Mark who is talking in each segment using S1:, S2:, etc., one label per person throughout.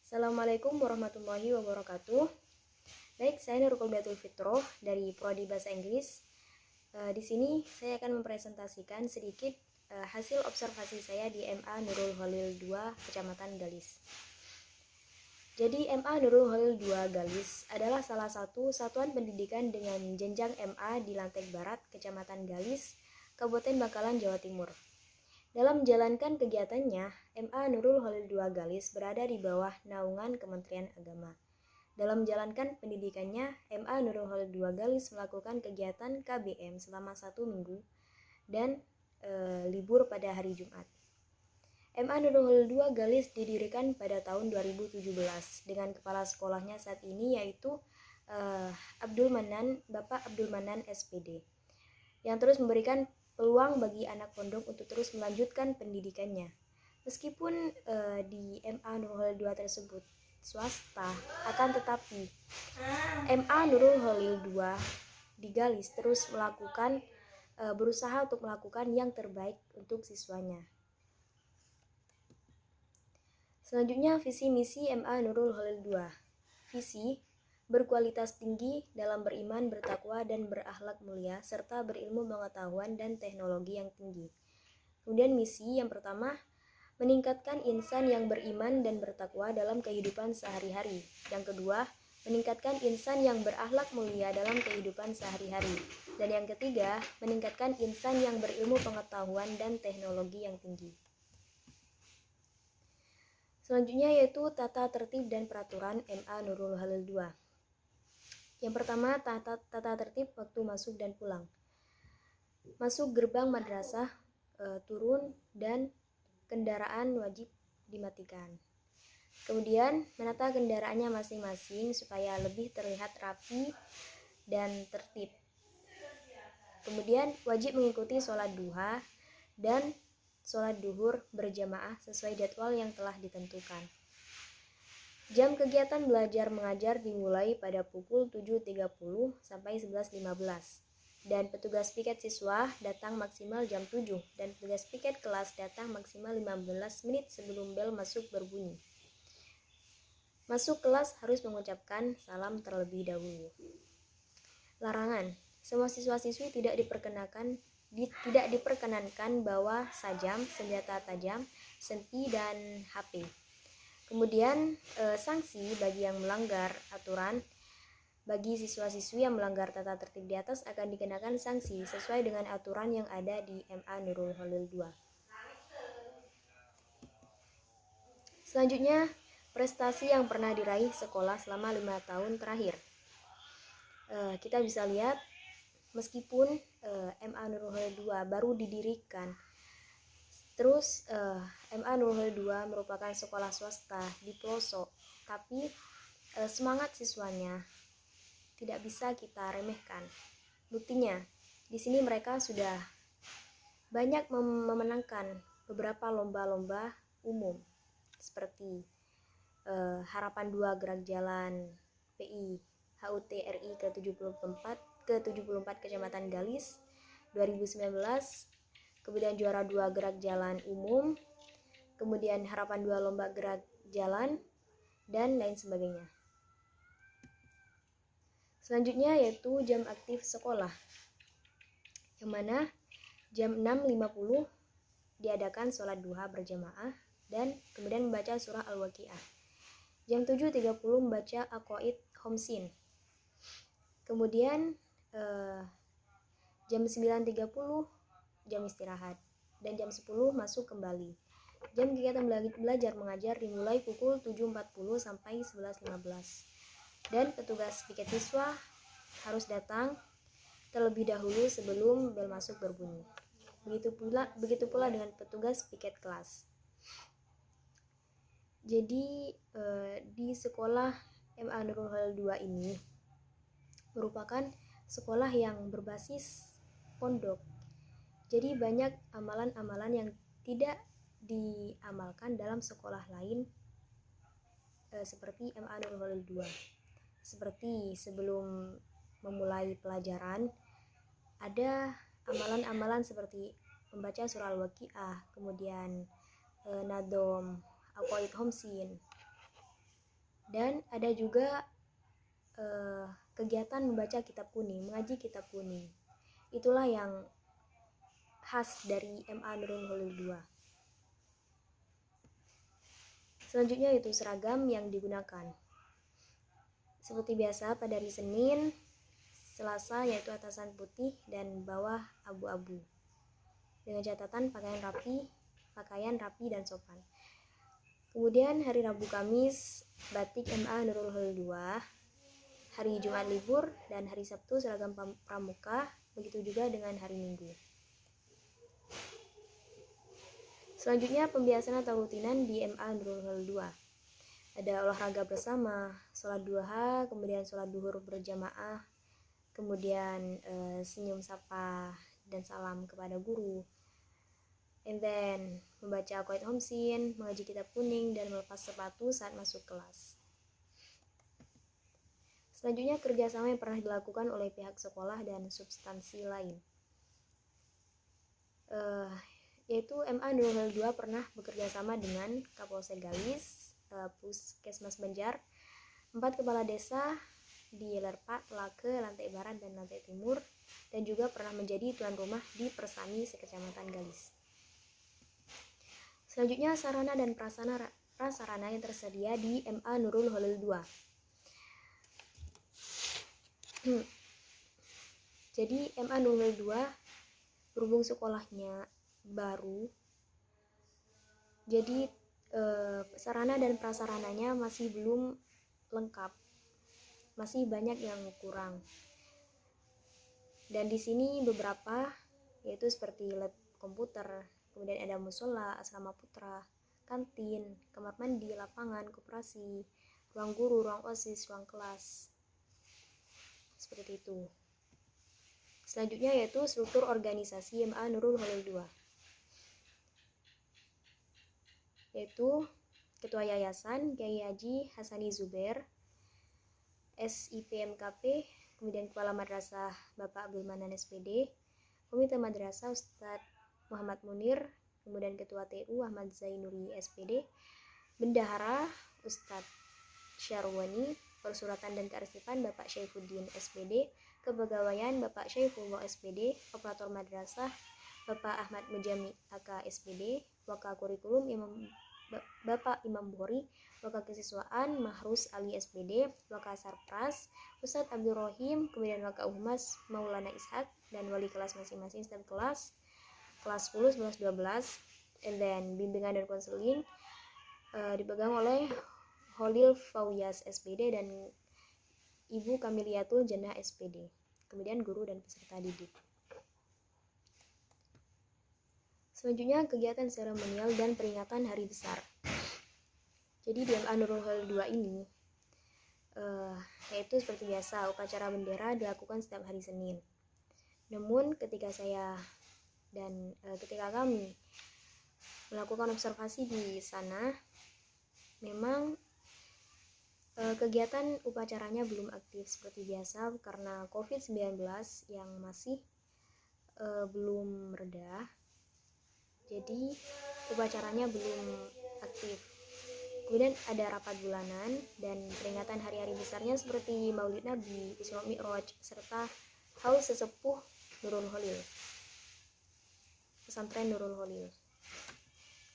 S1: Assalamualaikum warahmatullahi wabarakatuh. Baik, saya Nurul Kulbiatul Fitroh dari Prodi Bahasa Inggris. Di sini saya akan mempresentasikan sedikit hasil observasi saya di MA Nurul Khalil 2, Kecamatan Galis. Jadi MA Nurul Khalil 2 Galis adalah salah satu satuan pendidikan dengan jenjang MA di Lantek Barat, Kecamatan Galis, Kabupaten Bangkalan, Jawa Timur. Dalam menjalankan kegiatannya, MA Nurul Khalil 2 Galis berada di bawah naungan Kementerian Agama. Dalam menjalankan pendidikannya, MA Nurul Khalil 2 Galis melakukan kegiatan KBM selama 1 minggu dan libur pada hari Jumat. MA Nurul Khalil 2 Galis didirikan pada tahun 2017 dengan kepala sekolahnya saat ini yaitu Bapak Abdul Manan SPD, yang terus memberikan peluang bagi anak pondok untuk terus melanjutkan pendidikannya. Meskipun di MA Nurul Khalil 2 tersebut swasta, akan tetapi MA Nurul Khalil 2 di Galis terus berusaha untuk melakukan yang terbaik untuk siswanya. Selanjutnya, visi misi MA Nurul Khalil 2. Visi: berkualitas tinggi dalam beriman, bertakwa, dan berakhlak mulia, serta berilmu pengetahuan dan teknologi yang tinggi. Kemudian misi yang pertama, meningkatkan insan yang beriman dan bertakwa dalam kehidupan sehari-hari. Yang kedua, meningkatkan insan yang berakhlak mulia dalam kehidupan sehari-hari. Dan yang ketiga, meningkatkan insan yang berilmu pengetahuan dan teknologi yang tinggi. Selanjutnya yaitu tata tertib dan peraturan MA Nurul Khalil 2. Yang pertama, tata tertib waktu masuk dan pulang. Masuk gerbang madrasah, turun, dan kendaraan wajib dimatikan. Kemudian, menata kendaraannya masing-masing supaya lebih terlihat rapi dan tertib. Kemudian, wajib mengikuti sholat duha dan sholat duhur berjamaah sesuai jadwal yang telah ditentukan. Jam kegiatan belajar mengajar dimulai pada pukul 7.30 sampai 11.15 dan petugas piket siswa datang maksimal jam 7 dan petugas piket kelas datang maksimal 15 menit sebelum bel masuk berbunyi. Masuk kelas harus mengucapkan salam terlebih dahulu. Larangan: semua siswa-siswi tidak diperkenankan bawa sajam, senjata tajam, senpi, dan HP. Kemudian sanksi bagi yang melanggar aturan. Bagi siswa-siswi yang melanggar tata tertib di atas akan dikenakan sanksi sesuai dengan aturan yang ada di MA Nurul Khalil 2. Selanjutnya, prestasi yang pernah diraih sekolah selama 5 tahun terakhir. Kita bisa lihat, meskipun MA Nurul Khalil 2 baru didirikan, terus MA Nurul Khalil 2 merupakan sekolah swasta di pelosok, tapi semangat siswanya tidak bisa kita remehkan. Buktinya, di sini mereka sudah banyak memenangkan beberapa lomba-lomba umum seperti Harapan 2 Gerak Jalan PI HUT RI ke-74 Kecamatan Galis 2019, kemudian juara 2 Gerak Jalan Umum, kemudian Harapan 2 Lomba Gerak Jalan, dan lain sebagainya. Selanjutnya yaitu jam aktif sekolah, yang mana jam 6.50 diadakan sholat duha berjamaah dan kemudian membaca surah Al-Waqiah. Jam 7.30 membaca Aqaid Homsin. Kemudian jam 9.30 jam istirahat dan jam 10 masuk kembali. Jam kegiatan belajar mengajar dimulai pukul 7.40 sampai 11.15. Dan petugas piket siswa harus datang terlebih dahulu sebelum bel masuk berbunyi. Begitu pula dengan petugas piket kelas. Jadi di sekolah MA Nurul Khalil 2 ini merupakan sekolah yang berbasis pondok. Jadi banyak amalan-amalan yang tidak diamalkan dalam sekolah lain seperti MA Nurul Khalil 2. Seperti sebelum memulai pelajaran, ada amalan-amalan seperti membaca surah Al-Waqiah, kemudian nadom, Aqaid Homsin. Dan ada juga kegiatan membaca kitab kuning, mengaji kitab kuning. Itulah yang khas dari MA Nurul Holil 2. Selanjutnya itu seragam yang digunakan. Seperti biasa pada hari Senin, Selasa yaitu atasan putih dan bawah abu-abu. Dengan catatan pakaian rapi dan sopan. Kemudian hari Rabu Kamis batik MA Nurul Holil 2. Hari Jumat libur dan hari Sabtu seragam pramuka, begitu juga dengan hari Minggu. Selanjutnya pembiasaan atau rutinan di MA Nurul Holil 2. Ada olahraga bersama, sholat duha, kemudian sholat duhur berjamaah, kemudian senyum sapa dan salam kepada guru, and then membaca aqaid homsin, mengaji kitab kuning, dan melepas sepatu saat masuk kelas. Selanjutnya kerjasama yang pernah dilakukan oleh pihak sekolah dan substansi lain, yaitu MA Nurul Holil 2 pernah bekerja sama dengan Kapolsek Galis, Puskesmas Banjar, 4 kepala desa di Lerpa, Telake, Lantai Barat, dan Lantai Timur, dan juga pernah menjadi tuan rumah di Persani sekecamatan Galis. Selanjutnya sarana dan prasarana yang tersedia di MA Nurul Holil 2. Jadi MA Nurul Holil 2 berhubung sekolahnya baru, jadi sarana dan prasarananya masih belum lengkap, masih banyak yang kurang. Dan di sini beberapa, yaitu seperti lab komputer, kemudian ada musola, asrama putra, kantin, kamar mandi, lapangan, koperasi, ruang guru, ruang OSIS, ruang kelas, seperti itu. Selanjutnya yaitu struktur organisasi MA Nurul Holil 2, yaitu Ketua Yayasan Kiai Haji Hasani Zubair, SIPMKP, kemudian Kepala Madrasah Bapak Abdul Manan SPD, Komite Madrasah Ustadz Muhammad Munir, kemudian Ketua TU Ahmad Zainuri SPD, Bendahara Ustadz Syarwani, Persuratan dan Kearifan Bapak Syaifuddin SPD, Kepegawaian Bapak Syaifullah SPD, Operator Madrasah Bapak Ahmad Mujami AK SPD, Waka Kurikulum Bapak Imam Bukhari, Waka Kesiswaan Mahrus Ali SPD, Waka Sarpras Ustadz Abdul Rohim, kemudian Waka Humas Maulana Ishak, dan wali kelas masing-masing setiap kelas 10, 11, 12, and then bimbingan dan konseling dipegang oleh Holil Fauyas SPD dan Ibu Kamiliatul Jannah SPD, kemudian guru dan peserta didik. Selanjutnya kegiatan seremonial dan peringatan hari besar. Jadi di MA Nurul Holil 2 ini yaitu seperti biasa upacara bendera dilakukan setiap hari Senin. Namun ketika kami melakukan observasi di sana, memang kegiatan upacaranya belum aktif seperti biasa karena COVID-19 yang masih belum reda. Jadi upacaranya belum aktif. Kemudian ada rapat bulanan dan peringatan hari-hari besarnya seperti Maulid Nabi, Isra Mi'raj, serta haul sesepuh Nurul Holil, pesantren Nurul Holil.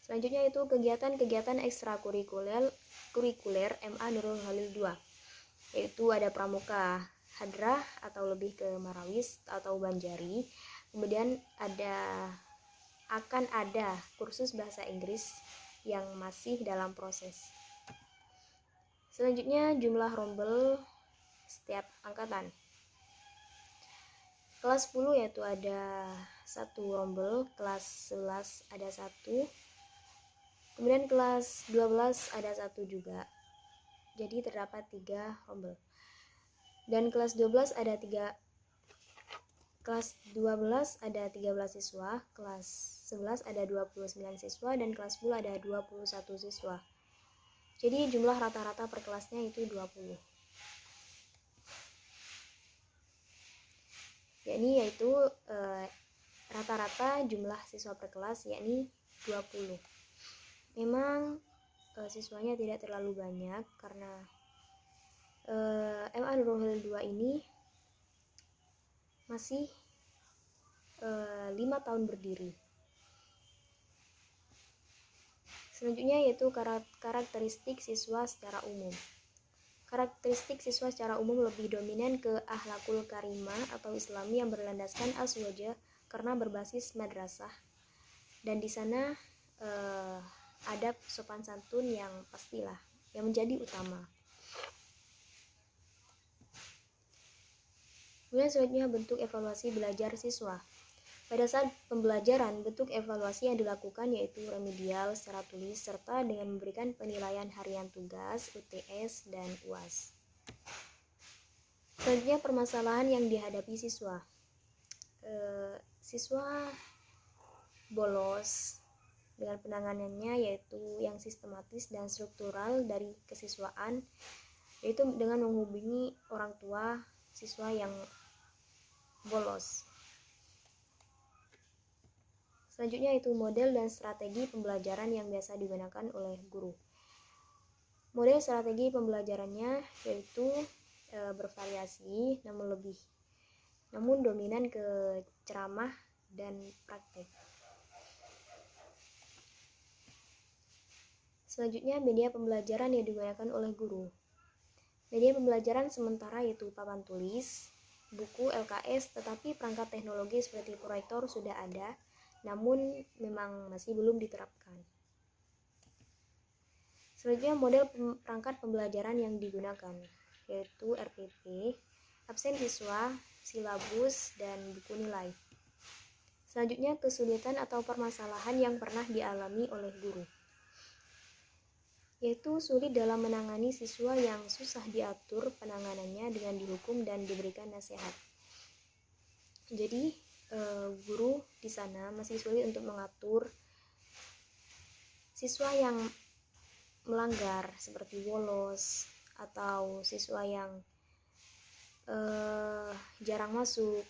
S1: Selanjutnya itu kegiatan-kegiatan ekstrakurikuler MA Nurul Holil 2, yaitu ada pramuka, hadrah atau lebih ke marawis atau banjari, kemudian akan ada kursus bahasa Inggris yang masih dalam proses. Selanjutnya jumlah rombel setiap angkatan. Kelas 10 yaitu ada 1 rombel, kelas 11 ada 1, kemudian kelas 12 ada 1 juga. Jadi terdapat 3 rombel. Dan kelas 12 ada 13 siswa, kelas 11 ada 29 siswa, dan kelas 10 ada 21 siswa. Jadi jumlah rata-rata per kelasnya itu 20. Yaitu rata-rata jumlah siswa per kelas yakni 20. Memang siswanya tidak terlalu banyak karena MA Nurul Khalil 2 ini masih 5 tahun berdiri. Selanjutnya yaitu karakteristik siswa secara umum. Karakteristik siswa secara umum lebih dominan ke akhlakul karimah atau Islami yang berlandaskan aswaja karena berbasis madrasah, dan di sana adab sopan santun yang pastilah yang menjadi utama. Kemudian selanjutnya bentuk evaluasi belajar siswa. Pada saat pembelajaran, bentuk evaluasi yang dilakukan yaitu remedial secara tulis serta dengan memberikan penilaian harian tugas, UTS, dan UAS. Selanjutnya permasalahan yang dihadapi siswa. Siswa bolos dengan penanganannya yaitu yang sistematis dan struktural dari kesiswaan, yaitu dengan menghubungi orang tua siswa yang bolos. Selanjutnya itu model dan strategi pembelajaran yang biasa digunakan oleh guru. Model strategi pembelajarannya yaitu bervariasi namun dominan ke ceramah dan praktek. Selanjutnya media pembelajaran yang digunakan oleh guru. Media pembelajaran sementara yaitu papan tulis, buku LKS, tetapi perangkat teknologi seperti proyektor sudah ada, namun memang masih belum diterapkan. Selanjutnya model perangkat pembelajaran yang digunakan yaitu RPP, absen siswa, silabus, dan buku nilai. Selanjutnya kesulitan atau permasalahan yang pernah dialami oleh guru, yaitu sulit dalam menangani siswa yang susah diatur penanganannya dengan dihukum dan diberikan nasihat. Jadi guru di sana masih sulit untuk mengatur siswa yang melanggar seperti bolos atau siswa yang jarang masuk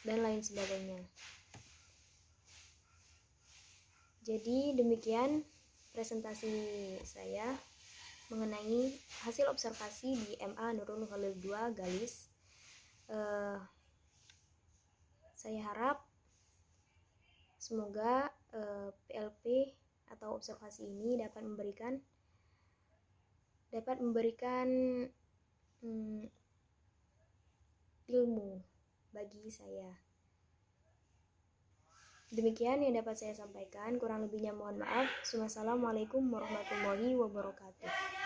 S1: dan lain sebagainya. Jadi demikian presentasi saya mengenai hasil observasi di MA Nurul Khalil 2 Galis. Saya harap semoga PLP atau observasi ini dapat memberikan ilmu bagi saya. Demikian yang dapat saya sampaikan, kurang lebihnya mohon maaf. Wassalamualaikum warahmatullahi wabarakatuh.